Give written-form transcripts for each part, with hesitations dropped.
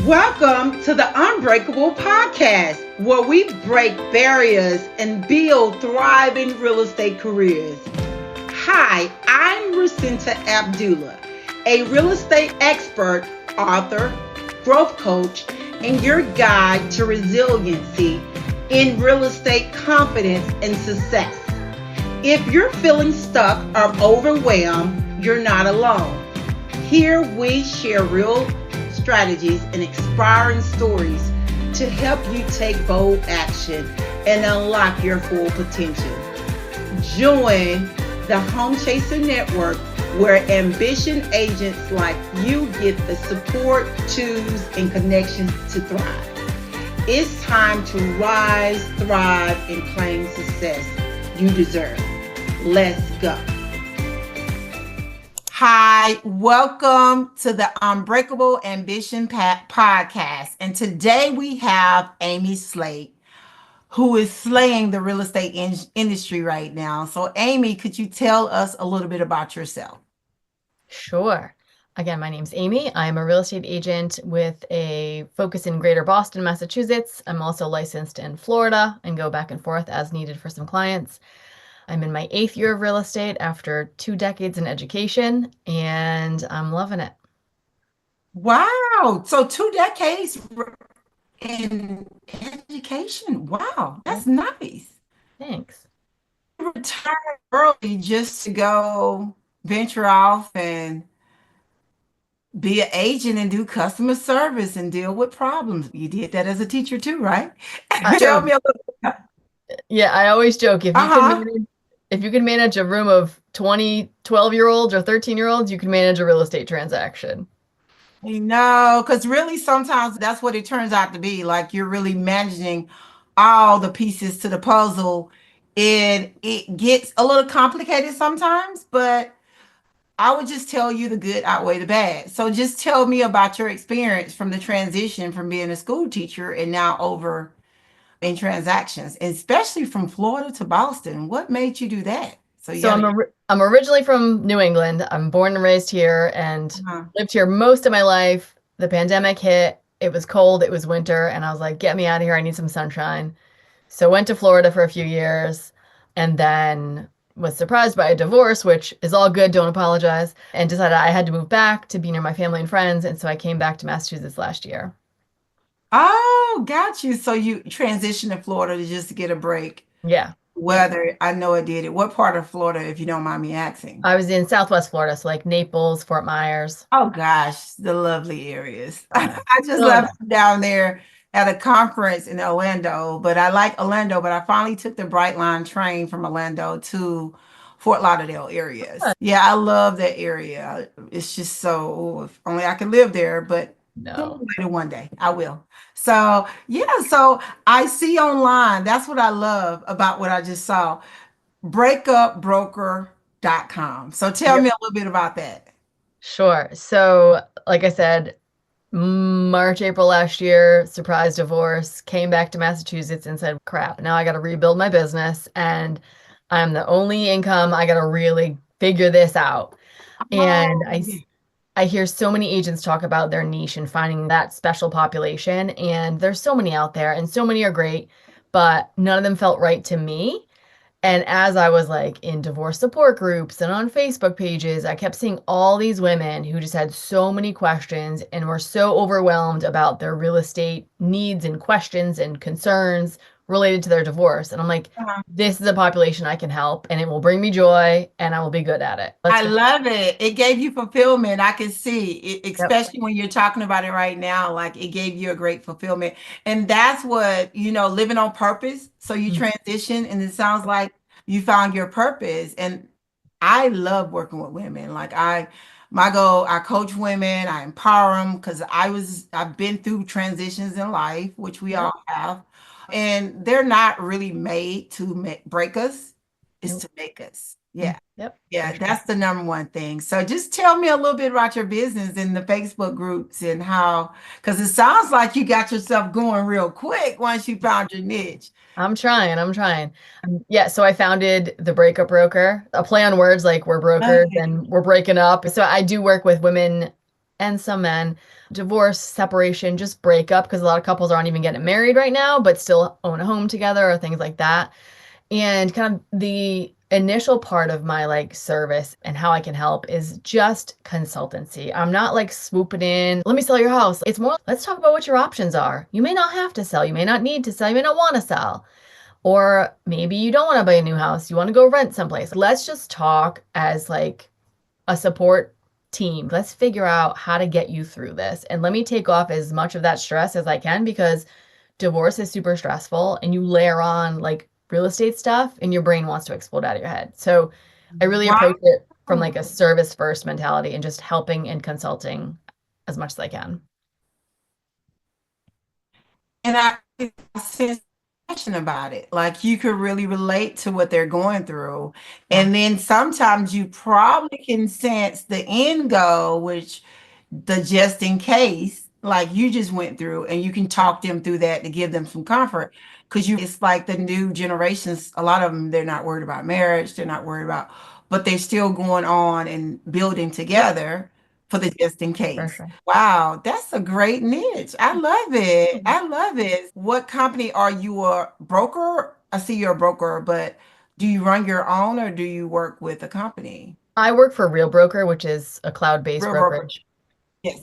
Welcome to the Unbreakable Podcast, where we break barriers and build thriving real estate careers. Hi, I'm Racynta Abdullah, a real estate expert, author, growth coach, and your guide to resiliency in real estate confidence and success. If you're feeling stuck or overwhelmed, you're not alone. Here we share real strategies and inspiring stories to help you take bold action and unlock your full potential. Join the Home Chaser Network, where ambition agents like you get the support, tools, and connections to thrive. It's time to rise, thrive, and claim success you deserve. Let's go. Hi, welcome to the Unbreakable Ambition Podcast. And today we have Amy Slate, who is slaying the real estate industry right now. So Amy, could you tell us a little bit about yourself? Sure. Again, my name's Amy. I'm a real estate agent with a focus in Greater Boston, Massachusetts. I'm also licensed in Florida and go back and forth as needed for some clients. I'm in my 8th year of real estate after 2 decades in education, and I'm loving it. Wow. So 2 decades in education. Wow. That's nice. Thanks. You retired early just to go venture off and be an agent and do customer service and deal with problems. You did that as a teacher too, right? Tell me a little bit. Yeah, I always joke, if you can manage a room of 20, 12-year-olds or 13-year-olds, you can manage a real estate transaction. You know, because really sometimes that's what it turns out to be. Like you're really managing all the pieces to the puzzle. And it gets a little complicated sometimes, but I would just tell you the good outweigh the bad. So just tell me about your experience from the transition from being a school teacher and now over in transactions, especially from Florida to Boston. What made you do that? So I'm originally from New England. I'm born and raised here and lived here most of my life. The pandemic hit. It was cold. It was winter. And I was like, get me out of here. I need some sunshine. So went to Florida for a few years and then was surprised by a divorce, which is all good. Don't apologize. And decided I had to move back to be near my family and friends. And so I came back to Massachusetts last year. Oh, got you. So you transitioned to Florida just to get a break. Yeah. Weather, I know it did it. What part of Florida, if you don't mind me asking? I was in Southwest Florida, so like Naples, Fort Myers. Oh gosh, the lovely areas. I just left down there at a conference in Orlando, but I like Orlando, but I finally took the Brightline train from Orlando to Fort Lauderdale areas. Yeah, I love that area. It's just so, if only I could live there, but No. later one day I will. So yeah, so I see online. That's what I love about what I just saw. Breakupbroker.com. So tell me a little bit about that. Sure. So like I said, March, April last year, surprise divorce, came back to Massachusetts and said, crap, now I got to rebuild my business and I'm the only income. I got to really figure this out. And I hear so many agents talk about their niche and finding that special population. And there's so many out there and so many are great, but none of them felt right to me. And as I was like in divorce support groups and on Facebook pages, I kept seeing all these women who just had so many questions and were so overwhelmed about their real estate needs and questions and concerns related to their divorce. And I'm like, this is a population I can help and it will bring me joy and I will be good at it. I love it. It gave you fulfillment. I can see it, especially when you're talking about it right now, like it gave you a great fulfillment. And that's what, living on purpose. So you transition and it sounds like you found your purpose. And I love working with women. Like my goal, I coach women, I empower them because I've been through transitions in life, which we all have. And they're not really made to break us. It's to make us. Yeah. Yep. Yeah, that's the number one thing. So just tell me a little bit about your business in the Facebook groups and how, because it sounds like you got yourself going real quick once you found your niche. I'm trying. Yeah, so I founded the Breakup Broker, a play on words like we're brokers and we're breaking up. So I do work with women and some men divorce, separation, just breakup, because a lot of couples aren't even getting married right now, but still own a home together or things like that. And kind of the initial part of my like service and how I can help is just consultancy. I'm not like swooping in, let me sell your house. It's more, let's talk about what your options are. You may not have to sell, you may not need to sell, you may not want to sell. Or maybe you don't want to buy a new house, you want to go rent someplace. Let's just talk as like a support team. Let's figure out how to get you through this. And let me take off as much of that stress as I can, because divorce is super stressful and you layer on like real estate stuff and your brain wants to explode out of your head. So I really approach it from like a service first mentality and just helping and consulting as much as I can. And I sense passion about it. Like you could really relate to what they're going through. Yeah. And then sometimes you probably can sense the end goal, which the just in case, like you just went through, and you can talk them through that to give them some comfort. Because it's like the new generations, a lot of them, they're not worried about marriage, they're not worried about, but they're still going on and building together for the just in For case. sure. Wow, that's a great niche. I love it. I love it. What company are you a broker? I see you're a broker, but do you run your own or do you work with a company? I work for Real Broker, which is a cloud-based Real broker. brokerage. Yes.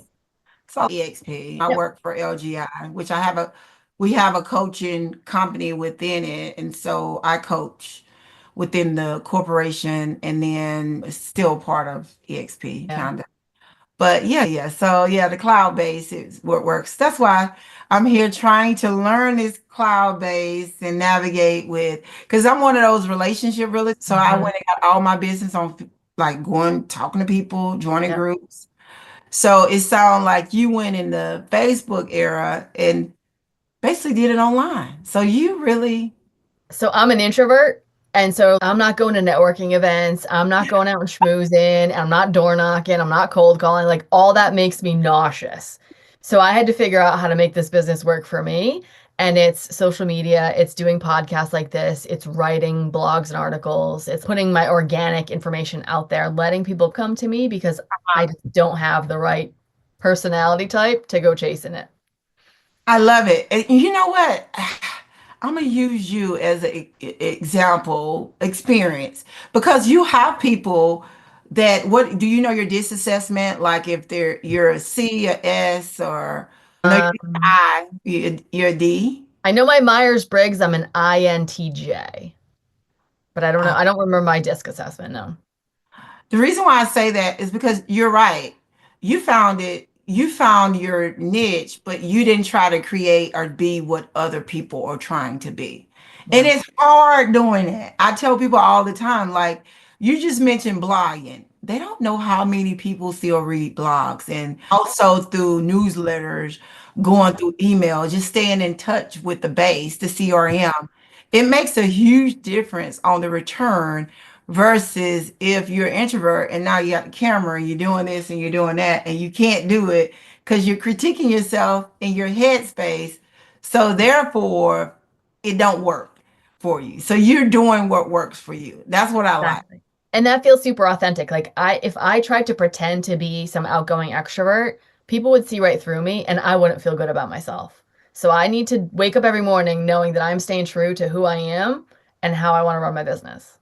So EXP. I Yep. work for LGI, which we have a coaching company within it. And so I coach within the corporation and then still part of EXP, Yeah. kind of. But yeah. So yeah, the cloud base is what works. That's why I'm here trying to learn this cloud base and navigate with, because I'm one of those relationship really. So I Mhm. went and got all my business on like going, talking to people, joining Yep. groups. So it sounds like you went in the Facebook era and basically did it online. So you really, So I'm an introvert. And so I'm not going to networking events. I'm not going out and schmoozing. I'm not door knocking. I'm not cold calling. Like all that makes me nauseous. So I had to figure out how to make this business work for me. And it's social media, it's doing podcasts like this, it's writing blogs and articles, it's putting my organic information out there, letting people come to me because I just don't have the right personality type to go chasing it. I love it. And you know what? I'm gonna use you as an example experience because you have people that what do you know your DISC assessment? Like if you're a C, a S, or I know you're an Um, I, you're a D. I know my Myers-Briggs, I'm an INTJ, but I don't know. I don't remember my disc assessment. No. The reason why I say that is because you're right. You found your niche, but you didn't try to create or be what other people are trying to be. And Yeah. it's hard doing that. I tell people all the time, like you just mentioned blogging. They don't know how many people still read blogs and also through newsletters, going through email, just staying in touch with the base, the CRM. It makes a huge difference on the return versus if you're an introvert and now you got the camera and you're doing this and you're doing that and you can't do it because you're critiquing yourself in your headspace. So therefore, it don't work for you. So you're doing what works for you. That's what I like. Exactly. And that feels super authentic. Like if I tried to pretend to be some outgoing extrovert, people would see right through me and I wouldn't feel good about myself. So I need to wake up every morning knowing that I'm staying true to who I am and how I want to run my business.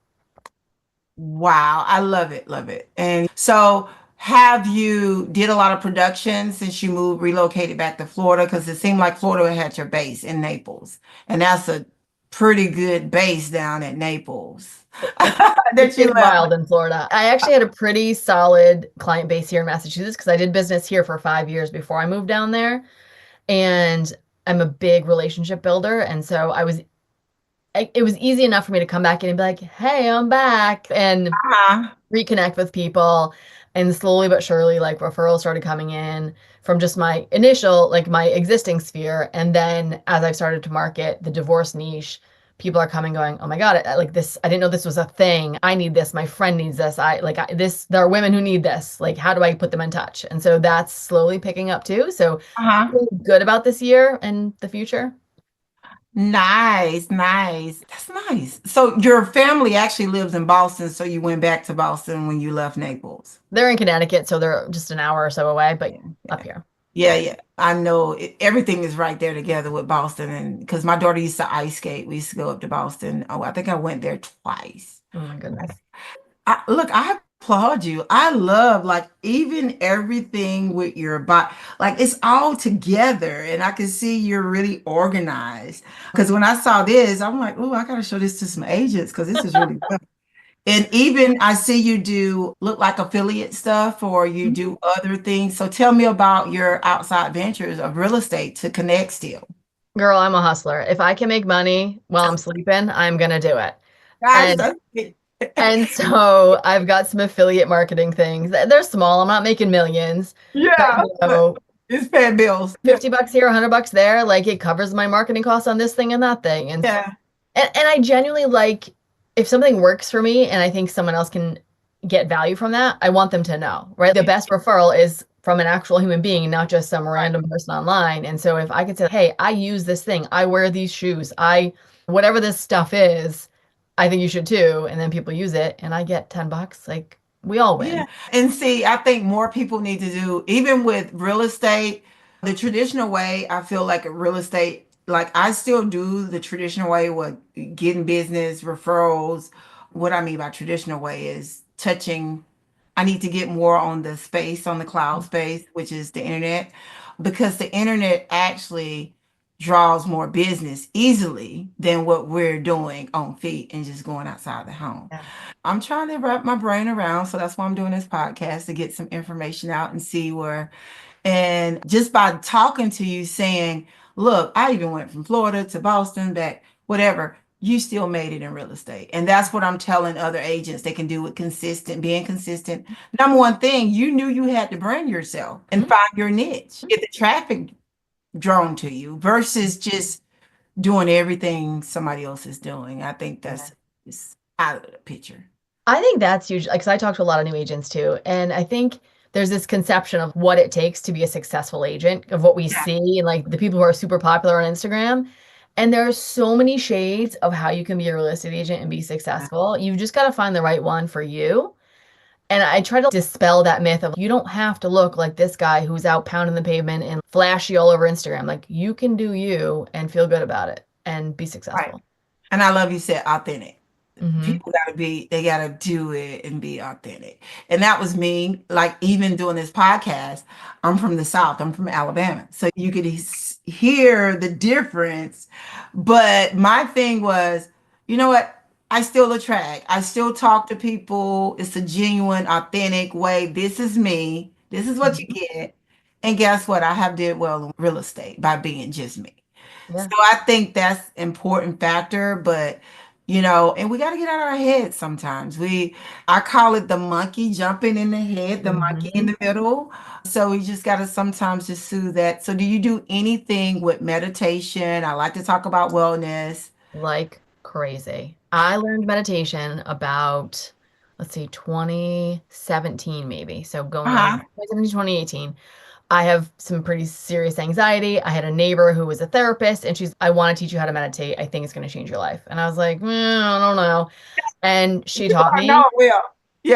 Wow, I love it, love it. And so have you did a lot of production since you relocated back to Florida? Because it seemed like Florida had your base in Naples, and that's a pretty good base down at Naples It, that you it's left. wild in Florida. I actually had a pretty solid client base here in Massachusetts because I did business here for 5 years before I moved down there. And I'm a big relationship builder. And so it was easy enough for me to come back in and be like, hey, I'm back and Uh-huh. reconnect with people. And slowly but surely, like referrals started coming in from just my initial, like my existing sphere. And then as I've started to market the divorce niche, people are coming going, oh my God, like this, I didn't know this was a thing. I need this. My friend needs this. There are women who need this. Like, how do I put them in touch? And so that's slowly picking up too. So Uh-huh. feeling good about this year and the future. Nice, nice. That's nice. So your family actually lives in Boston, so you went back to Boston when you left Naples. They're in Connecticut, so they're just an hour or so away, but Yeah, up yeah. here. Yeah, yeah. I know everything is right there together with Boston. And because my daughter used to ice skate, we used to go up to Boston. Oh, I think I went there twice. Oh my goodness. Look, I applaud you. I love like even everything with your body, like it's all together, and I can see you're really organized. Because when I saw this, I'm like, oh, I gotta show this to some agents because this is really good. And even I see you do look like affiliate stuff or you do other things. So tell me about your outside ventures of real estate to connect still. Girl, I'm a hustler. If I can make money while I'm sleeping, I'm gonna do it. Guys, And that's it. and so I've got some affiliate marketing things. They're small. I'm not making millions, but Yeah, but it's paying bills. Yeah. 50 bucks here, 100 bucks there, like it covers my marketing costs on this thing and that thing. Yeah. And I genuinely like if something works for me and I think someone else can get value from that, I want them to know, right? The best referral is from an actual human being, not just some random person online. And so if I could say, hey, I use this thing, I wear these shoes, whatever this stuff is, I think you should too. And then people use it and I get 10 bucks, like we all Yeah. win. And see, I think more people need to do, even with real estate, the traditional way, I feel like real estate, like I still do the traditional way with getting business referrals. What I mean by traditional way is touching, I need to get more on the space, on the cloud space, which is the internet, because the internet actually draws more business easily than what we're doing on feet and just going outside the home. Yeah. I'm trying to wrap my brain around, so that's why I'm doing this podcast to get some information out and see where. And just by talking to you, saying, "Look, I even went from Florida to Boston, back, whatever." You still made it in real estate, and that's what I'm telling other agents they can do with being consistent. Number one thing, you knew you had to brand yourself and Mhm. find your niche, get the traffic drawn to you versus just doing everything somebody else is doing. I think Yeah. that's just out of the picture. I think that's huge. Like, 'cause I talk to a lot of new agents too. And I think there's this conception of what it takes to be a successful agent, of what we see and like the people who are super popular on Instagram. And there are so many shades of how you can be a real estate agent and be successful. You've just got to find the right one for you. And I try to dispel that myth of you don't have to look like this guy who's out pounding the pavement and flashy all over Instagram. Like you can do you and feel good about it and be Right. successful. And I love you said authentic. Hmm. People they gotta do it and be authentic. And that was me, like even doing this podcast, I'm from the South, I'm from Alabama. So you could hear the difference. But my thing was, you know what? I still attract, I still talk to people. It's a genuine, authentic way. This is me. This is what you get. And guess what? I have did well in real estate by being just me. So Yeah. I think that's important factor, but and we got to get out of our heads sometimes. I call it the monkey jumping in the head, the monkey in Hmm. the middle. So we just got to sometimes just soothe that. So do you do anything with meditation? I like to talk about wellness. Like crazy. I learned meditation about, let's see, 2017 maybe. So going on Uh-huh. 2017, 2018. I have some pretty serious anxiety. I had a neighbor who was a therapist and I want to teach you how to meditate. I think it's going to change your life. And I was like, I don't know. And she taught I know me. it will.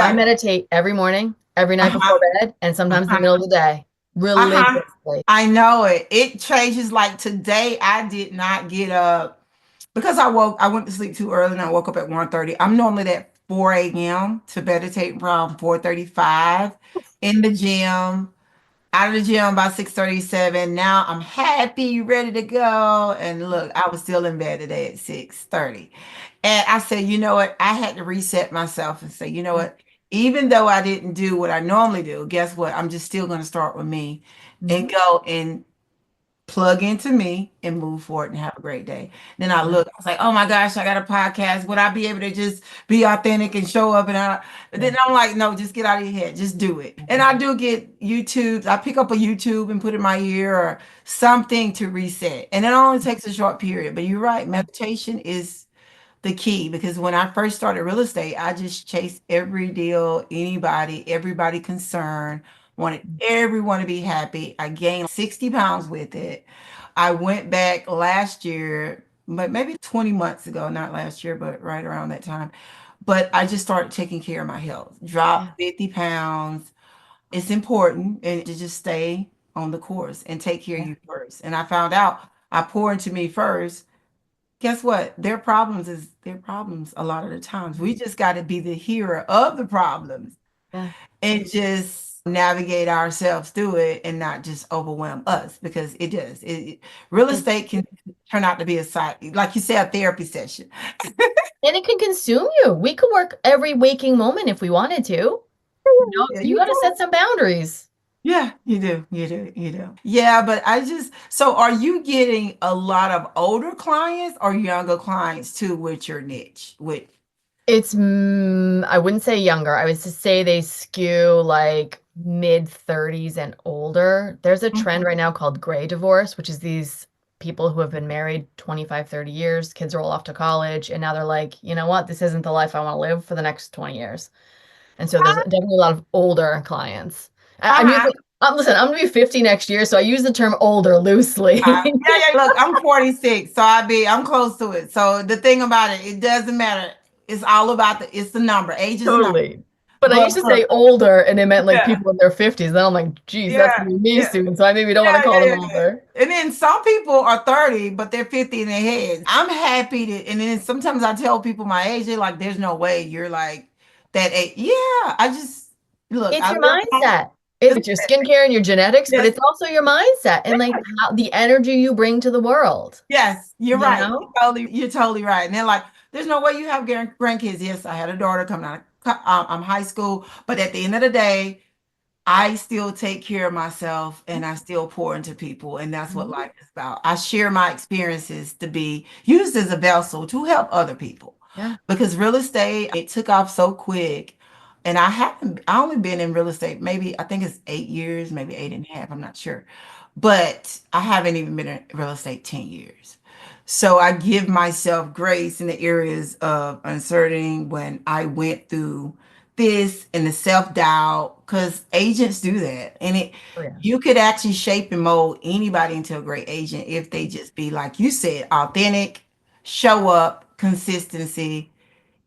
I Yeah. meditate every morning, every night Uh-huh. before bed, and sometimes in the Uh-huh. middle of the day, Uh-huh. religiously. I know it. It changes. Like today, I did not get up because I went to sleep too early and I woke up at 1:30. I'm normally at 4 a.m. to meditate around 4:35 in the gym, out of the gym by 6:37. Now I'm happy, ready to go. And look, I was still in bed today at 6:30. And I said, you know what? I had to reset myself and say, you know what? Even though I didn't do what I normally do, guess what? I'm just still going to start with me and Mhm. go and plug into me and move forward and have a great day. Then I Yeah. look, I was like, oh my gosh, I got a podcast. Would I be able to just be authentic and show up? Yeah. Then I'm like, no, just get out of your head. Just do it. And I do get YouTube. I pick up a YouTube and put it in my ear or something to reset. And it only takes a short period. But you're right, meditation is the key because when I first started real estate, I just chased every deal, everybody concerned, wanted everyone to be happy. I gained 60 pounds with it. I went back last year, but maybe 20 months ago, not last year, but right around that time. But I just started taking care of my health, Yeah. dropped 50 pounds. It's important and to just stay. on the course and take care of you first. And I found out I pour into me first. Guess what? Their problems is their problems a lot of the times. We just got to be the hero of the problems Yeah. and just navigate ourselves through it and not just overwhelm us because it does. Real estate can turn out to be a side, like you said, a therapy session. And it can consume you. We could work every waking moment if we wanted to. Yeah, You got to set some boundaries. yeah, you do. You do. You do. Yeah, but so are you getting a lot of older clients or younger clients too with your niche? It's, I wouldn't say younger. I would just say they skew like mid 30s and older. There's a trend right now called gray divorce, which is these people who have been married 25, 30 years, kids are all off to college, and now they're like, you know what, this isn't the life I want to live for the next 20 years. And so there's definitely a lot of older clients. I'm Uh-huh. using, listen, I'm gonna be 50 next year, so I use the term older loosely. Yeah. Look, I'm 46, so I'm close to it. So the thing about it, it doesn't matter. It's all about it's the number. Age is a number. Totally. But I But used to say older, and it meant like yeah, people in their 50s. Then I'm like, geez, that's yeah, gonna be me yeah. soon. So I maybe don't want to call them older. And then some people are 30, but they're 50 in their heads. I'm happy to, and then sometimes I tell people my age, they're like, there's no way you're like that age. Yeah, I just look, It's I your live mindset. It's your skincare and your genetics, but yes, it's also your mindset and like how the energy you bring to the world. yes, you're You right. know? You're totally right. And they're like, there's no way you have grandkids. Yes, I had a daughter coming out of I'm high school, but at the end of the day, I still take care of myself and I still pour into people. And that's what Mhm. life is about. I share my experiences to be used as a vessel to help other people. Yeah. Because real estate, it took off so quick. And I only been in real estate, maybe I think it's 8 years, maybe 8.5, I'm not sure. But I haven't even been in real estate 10 years. So I give myself grace in the areas of uncertainty when I went through this and the self-doubt, because agents do that. And Oh, yeah. you could actually shape and mold anybody into a great agent if they just be, like you said, authentic, show up, consistency,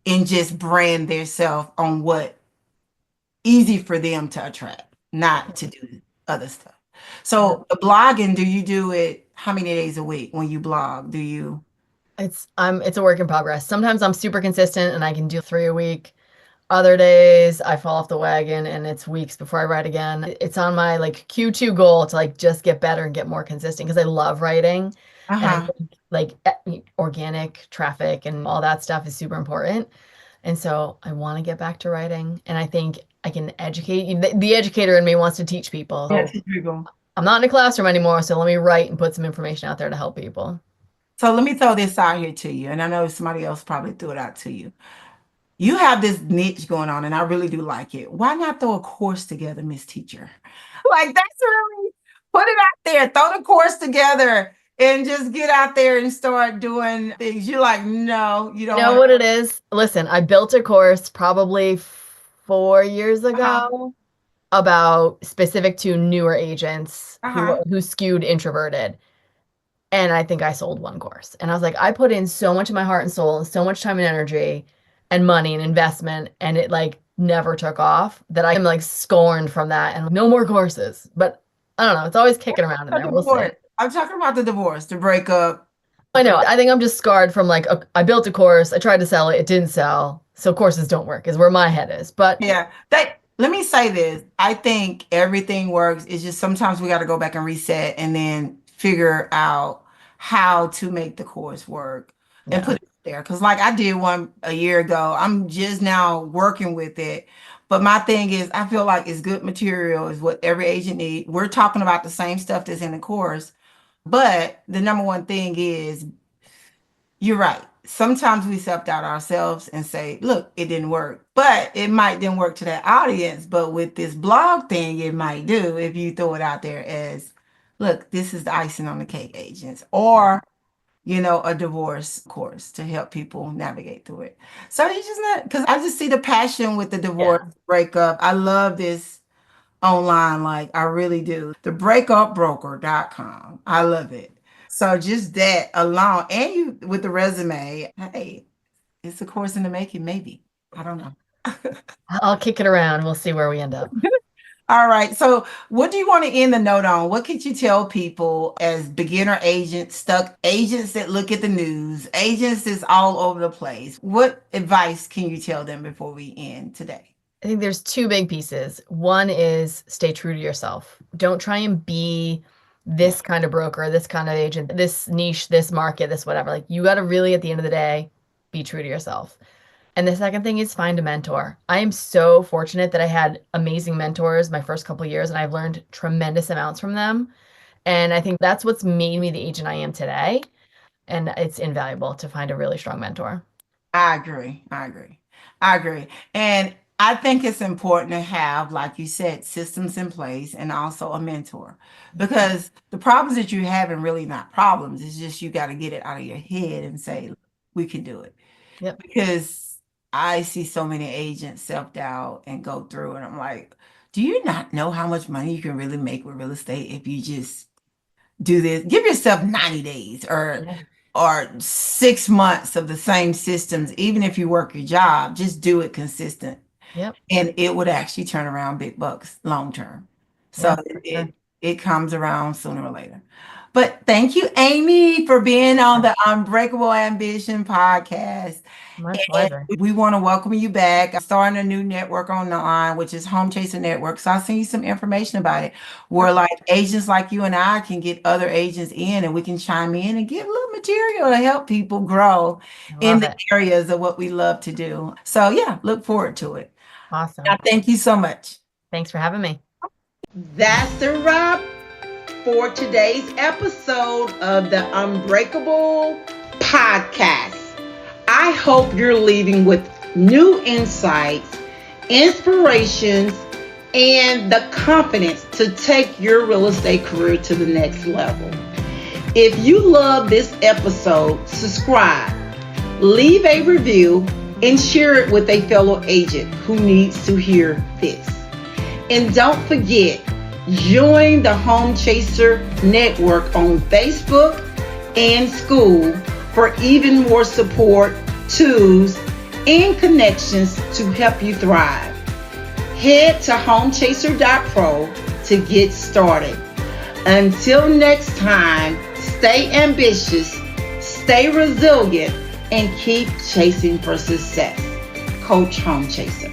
and just brand their self on what easy for them to attract, not to do other stuff. Yeah. So the blogging, do you do it how many days a week when you blog? Do you? It's a work in progress. Sometimes I'm super consistent and I can do 3 a week. Other days I fall off the wagon and it's weeks before I write again. It's on my like Q2 goal to like just get better and get more consistent because I love writing. And I Uh-huh. think like organic traffic and all that stuff is super important. And so I want to get back to writing. And I think I can educate you. The educator in me wants to teach people. Yeah, So teach people. I'm not in a classroom anymore. So let me write and put some information out there to help people. So let me throw this out here to you, and I know somebody else probably threw it out to you. You have this niche going on, and I really do like it. Why not throw a course together, Miss Teacher? Like that's really put it out there, throw the course together, and just get out there and start doing things. You're like, no, you You don't know want what it is? Listen, I built a course probably 4 years to. Uh-huh. ago about specific to newer agents Uh-huh. who skewed introverted. And I think I sold one course. And I was like, I put in so much of my heart and soul and so much time and energy and money and investment, and it like never took off that I am like scorned from that and no more courses. But I don't know, it's always kicking around in A there. We'll see. divorce. I'm talking about the divorce, the breakup. I know. I think I'm just scarred from like I built a course, I tried to sell it, it didn't sell. So courses don't work is where my head is. But Yeah. Let me say this. I think everything works. It's just sometimes we got to go back and reset and then figure out how to make the course work and yeah. put it there. Because like I did one a year ago. I'm just now working with it. But my thing is I feel like it's good material is what every agent needs. We're talking about the same stuff that's in the course. But the number one thing is you're right. Sometimes we self-doubt ourselves and say, look, it didn't work. But it might didn't work to that audience. But with this blog thing, it might do if you throw it out there as, look, this is the icing on the cake, agents, or a divorce course to help people navigate through it. So you just not because I just see the passion with the divorce Yeah. breakup. I love this online, like I really do. The breakupbroker.com. I love it. So just that alone, and you with the resume, hey, it's a course in the making, maybe. I don't know. I'll kick it around. We'll see where we end up. All right. So what do you want to end the note on? What could you tell people as beginner agents, stuck agents that look at the news, agents that's all over the place? What advice can you tell them before we end today? I think there's two big pieces. One is stay true to yourself. Don't try and be this kind of broker, this kind of agent, this niche, this market, this whatever. Like you got to really, at the end of the day, be true to yourself. And the second thing is find a mentor. I am so fortunate that I had amazing mentors my first couple of years, and I've learned tremendous amounts from them. And I think that's what's made me the agent I am today. And it's invaluable to find a really strong mentor. I agree. And I think it's important to have, like you said, systems in place and also a mentor, because the problems that you're having really not problems. It's just you got to get it out of your head and say, we can do it. Yep. Because I see so many agents self-doubt and go through, and I'm like, do you not know how much money you can really make with real estate if you just do this? Give yourself 90 days or 6 months of the same systems. Even if you work your job, just do it consistent. Yep. And it would actually turn around big bucks long term. So it comes around sooner or later. But thank you, Amy, for being on the Unbreakable Ambition podcast. My pleasure. We want to welcome you back. I'm starting a new network online, which is Home Chaser Network. So I'll send you some information about it, where like agents like you and I can get other agents in, and we can chime in and give a little material to help people grow in the areas of what we love to do. So yeah, look forward to it. Awesome. Thank you so much. Thanks for having me. That's the wrap for today's episode of the Unbreakable podcast. I hope you're leaving with new insights, inspirations, and the confidence to take your real estate career to the next level. If you love this episode, subscribe, leave a review, and share it with a fellow agent who needs to hear this. And don't forget, join the Home Chaser Network on Facebook and school for even more support, tools, and connections to help you thrive. Head to homechaser.pro to get started. Until next time, stay ambitious, stay resilient, and keep chasing for success. Coach Home Chaser.